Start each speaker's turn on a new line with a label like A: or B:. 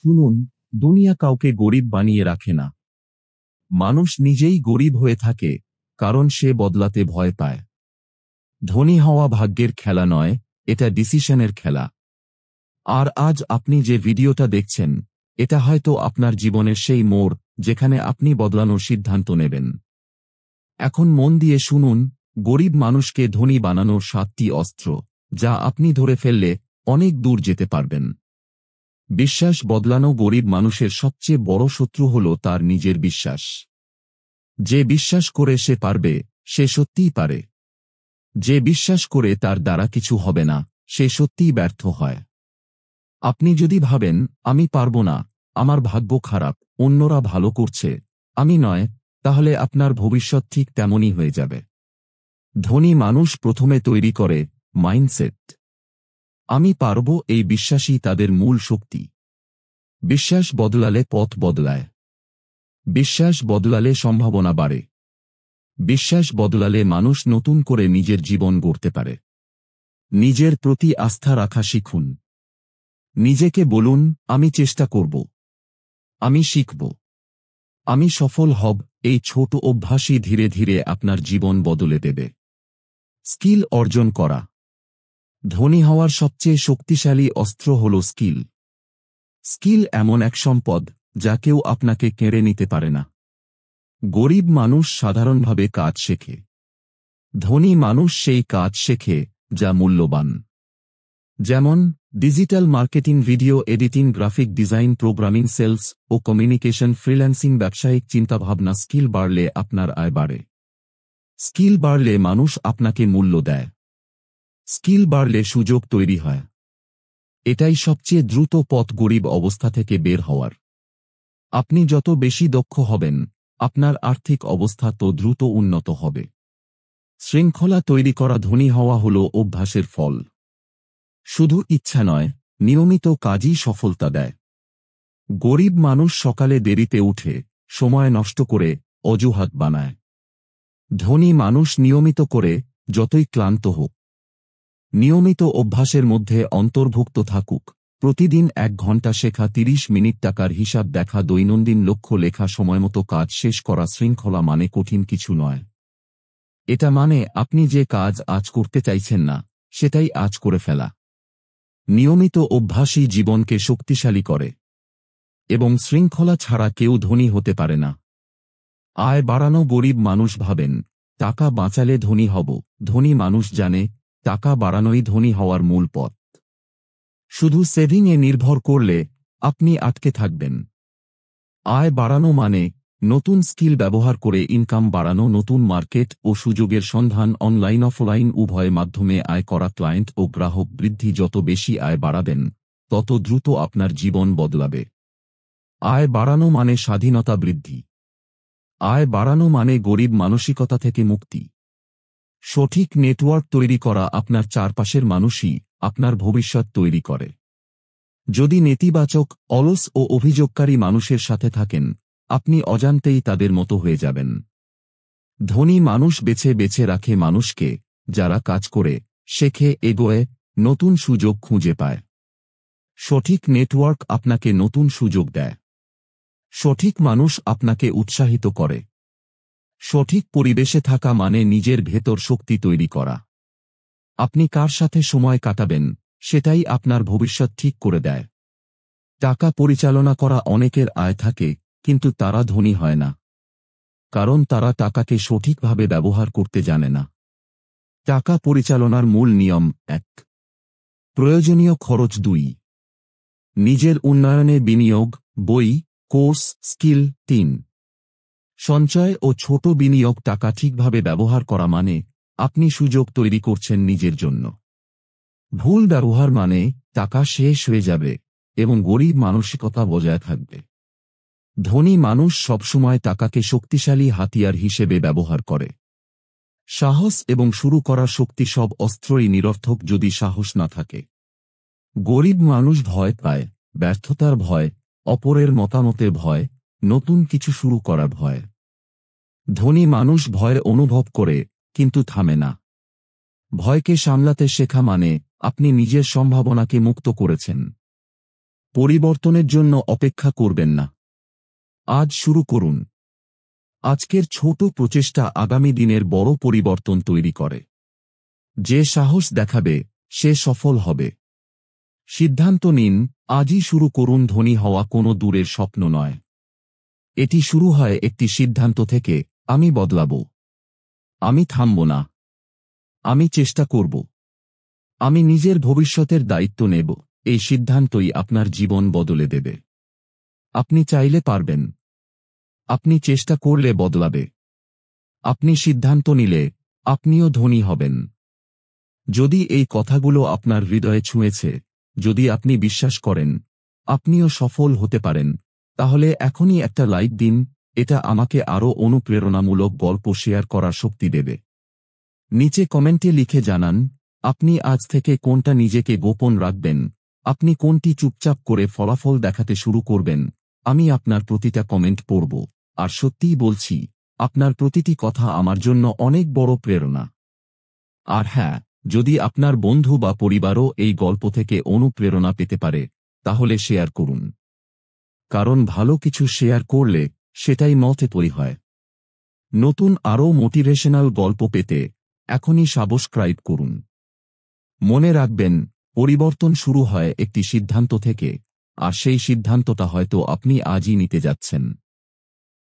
A: শুনুন, দুনিয়া কাউকে গরিব বানিয়ে রাখে না। মানুষ নিজেই গরিব হয়ে থাকে, কারণ সে বদলাতে ভয় পায়। ধনী হওয়া ভাগ্যের খেলা নয়, এটা ডিসিশনের খেলা। আর আজ আপনি যে ভিডিওটা দেখছেন, এটা হয়তো আপনার জীবনের সেই মোড় যেখানে আপনি বদলানোর সিদ্ধান্ত নেবেন। এখন মন দিয়ে শুনুন, গরিব মানুষকে ধনী বানানোর 7টি অস্ত্র, যা আপনি ধরে ফেললে অনেক দূর যেতে পারবেন। বিশ্বাস বদলানো গরিব মানুষের সবচেয়ে বড় শত্রু হল তার নিজের বিশ্বাস। যে বিশ্বাস করে সে পারবে, সে সত্যিই পারে। যে বিশ্বাস করে তার দ্বারা কিছু হবে না, সে সত্যিই ব্যর্থ হয়। আপনি যদি ভাবেন, আমি পারব না, আমার ভাগ্য খারাপ, অন্যরা ভালো করছে, আমি নয়, তাহলে আপনার ভবিষ্যৎ ঠিক তেমনই হয়ে যাবে। ধনী মানুষ প্রথমে তৈরি করে মাইন্ডসেট। আমি পারব, এই বিশ্বাসই তাদের মূল শক্তি। বিশ্বাস বদলালে পথ বদলায়। বিশ্বাস বদলালে সম্ভাবনা বাড়ে। বিশ্বাস বদলালে মানুষ নতুন করে নিজের জীবন গড়তে পারে। নিজের প্রতি আস্থা রাখা শিখুন। নিজেকে বলুন, আমি চেষ্টা করব, আমি শিখব, আমি সফল হব। এই ছোট অভ্যাসই ধীরে ধীরে আপনার জীবন বদলে দেবে। স্কিল অর্জন করা। ধনী হওয়ার সবচেয়ে শক্তিশালী অস্ত্র হল স্কিল। স্কিল এমন এক সম্পদ, যা কেউ আপনাকে কেড়ে নিতে পারে না। গরিব মানুষ সাধারণভাবে কাজ শেখে। ধনী মানুষ সেই কাজ শেখে যা মূল্যবান। যেমন digital marketing, video editing, graphic design, programming, sales ও কমিউনিকেশন, ফ্রিল্যান্সিং, ব্যবসায়িক চিন্তাভাবনা। স্কিল বাড়লে আপনার আয় বাড়ে। স্কিল বাড়লে মানুষ আপনাকে মূল্য দেয়। স্কিল বাড়লে সুযোগ তৈরি হয়। এটাই সবচেয়ে দ্রুত পথ গরিব অবস্থা থেকে বের হওয়ার। আপনি যত বেশি দক্ষ হবেন, আপনার আর্থিক অবস্থা তো দ্রুত উন্নত হবে। শৃঙ্খলা তৈরি করা। ধনী হওয়া হল অভ্যাসের ফল। শুধু ইচ্ছা নয়, নিয়মিত কাজই সফলতা দেয়। গরিব মানুষ সকালে দেরিতে উঠে, সময় নষ্ট করে, অজুহাত বানায়। ধনী মানুষ নিয়মিত করে, যতই ক্লান্ত হোক। নিয়মিত অভ্যাসের মধ্যে অন্তর্ভুক্ত থাকুক প্রতিদিন 1 ঘন্টা শেখা, 30 মিনিট টাকার হিসাব দেখা, দৈনন্দিন লক্ষ্য লেখা, সময়মতো কাজ শেষ করা। শৃঙ্খলা মানে কঠিন কিছু নয়। এটা মানে আপনি যে কাজ আজ করতে চাইছেন না, সেটাই আজ করে ফেলা। নিয়মিত অভ্যাসই জীবনকে শক্তিশালী করে। এবং শৃঙ্খলা ছাড়া কেউ ধনী হতে পারে না। আয় বাড়ানো। গরিব মানুষ ভাবেন, টাকা বাঁচালে ধনী হব। ধনী মানুষ জানে, টাকা বাড়ানোই ধনী হওয়ার মূল পথ। শুধু সেভিংয়ে নির্ভর করলে আপনি আটকে থাকবেন। আয় বাড়ানো মানে নতুন স্কিল ব্যবহার করে ইনকাম বাড়ানো, নতুন মার্কেট ও সুযোগের সন্ধান, অনলাইন অফলাইন উভয় মাধ্যমে আয় করা, ক্লায়েন্ট ও গ্রাহক বৃদ্ধি। যত বেশি আয় বাড়াবেন, তত দ্রুত আপনার জীবন বদলাবে। আয় বাড়ানো মানে স্বাধীনতা বৃদ্ধি। আয় বাড়ানো মানে গরিব মানসিকতা থেকে মুক্তি। সঠিক নেটওয়ার্ক তৈরি করা। আপনার চারপাশের মানুষই আপনার ভবিষ্যৎ তৈরি করে। যদি নেতিবাচক, অলস ও অভিযোগকারী মানুষের সাথে থাকেন, আপনি অজান্তেই তাদের মতো হয়ে যাবেন। ধনী মানুষ বেছে বেছে রাখে মানুষকে, যারা কাজ করে, শেখে, এগোয়, নতুন সুযোগ খুঁজে পায়। সঠিক নেটওয়ার্ক আপনাকে নতুন সুযোগ দেয়। সঠিক মানুষ আপনাকে উৎসাহিত করে। সঠিক পরিবেশে থাকা মানে নিজের ভেতর শক্তি তৈরি করা। আপনি কার সাথে সময় কাটাবেন, সেটাই আপনার ভবিষ্যৎ ঠিক করে দেয়। টাকা পরিচালনা করা। অনেকের আয় থাকে, কিন্তু তারা ধনী হয় না। কারণ তারা টাকাকে সঠিকভাবে ব্যবহার করতে জানে না। টাকা পরিচালনার মূল নিয়ম 1। প্রয়োজনীয় খরচ 2। নিজের উন্নয়নে বিনিয়োগ, বই, কোর্স, স্কিল 3। সঞ্চয় ও ছোট বিনিয়োগ। টাকা ঠিকভাবে ব্যবহার করা মানে আপনি সুযোগ তৈরি করছেন নিজের জন্য। ভুল ব্যবহার মানে টাকা শেষ হয়ে যাবে এবং গরিব মানসিকতা বজায় থাকবে। ধনী মানুষ সবসময় টাকাকে শক্তিশালী হাতিয়ার হিসেবে ব্যবহার করে। সাহস এবং শুরু করার শক্তি। সব অস্ত্রই নিরর্থক যদি সাহস না থাকে। গরিব মানুষ ভয় পায়, ব্যর্থতার ভয়, অপরের মতামতের ভয়, নতুন কিছু শুরু করার ভয়। ধনী মানুষ ভয় অনুভব করে, কিন্তু থামে না। ভয়কে সামলাতে শেখা মানে আপনি নিজের সম্ভাবনাকে মুক্ত করেছেন। পরিবর্তনের জন্য অপেক্ষা করবেন না। আজ শুরু করুন। আজকের ছোট প্রচেষ্টা আগামী দিনের বড় পরিবর্তন তৈরি করে। যে সাহস দেখাবে সে সফল হবে। সিদ্ধান্ত নিন, আজই শুরু করুন। ধনী হওয়া কোনো দূরের স্বপ্ন নয়। এটি শুরু হয় একটি সিদ্ধান্ত থেকে, আমি বদলাব। আমি থামব না। আমি চেষ্টা করব। আমি নিজের ভবিষ্যতের দায়িত্ব নেব। এই সিদ্ধান্তই আপনার জীবন বদলে দেবে। আপনি চাইলে পারবেন। আপনি চেষ্টা করলে বদলাবে। আপনি সিদ্ধান্ত নিলে আপনিও ধনী হবেন। যদি এই কথাগুলো আপনার হৃদয়ে ছুঁয়েছে, যদি আপনি বিশ্বাস করেন আপনিও সফল হতে পারেন, তাহলে এখনই একটা লাইক দিন। এটা আমাকে আরও অনুপ্রেরণামূলক গল্প শেয়ার করার শক্তি দেবে। নিচে কমেন্টে লিখে জানান, আপনি আজ থেকে কোনটা নিজেকে গোপন রাখবেন, আপনি কোনটি চুপচাপ করে ফলাফল দেখাতে শুরু করবেন। আমি আপনার প্রতিটা কমেন্ট পড়ব, আর সত্যিই বলছি, আপনার প্রতিটি কথা আমার জন্য অনেক বড় প্রেরণা। আর হ্যাঁ, যদি আপনার বন্ধু বা পরিবারও এই গল্প থেকে অনুপ্রেরণা পেতে পারে, তাহলে শেয়ার করুন। কারণ ভালো কিছু শেয়ার করলে সেটাই মতে হয়। নতুন আরও মোটিভেশনাল গল্প পেতে এখনই সাবস্ক্রাইব করুন। মনে রাখবেন, পরিবর্তন শুরু হয় একটি সিদ্ধান্ত থেকে, আর সেই সিদ্ধান্তটা হয়তো আপনি আজই নিতে যাচ্ছেন।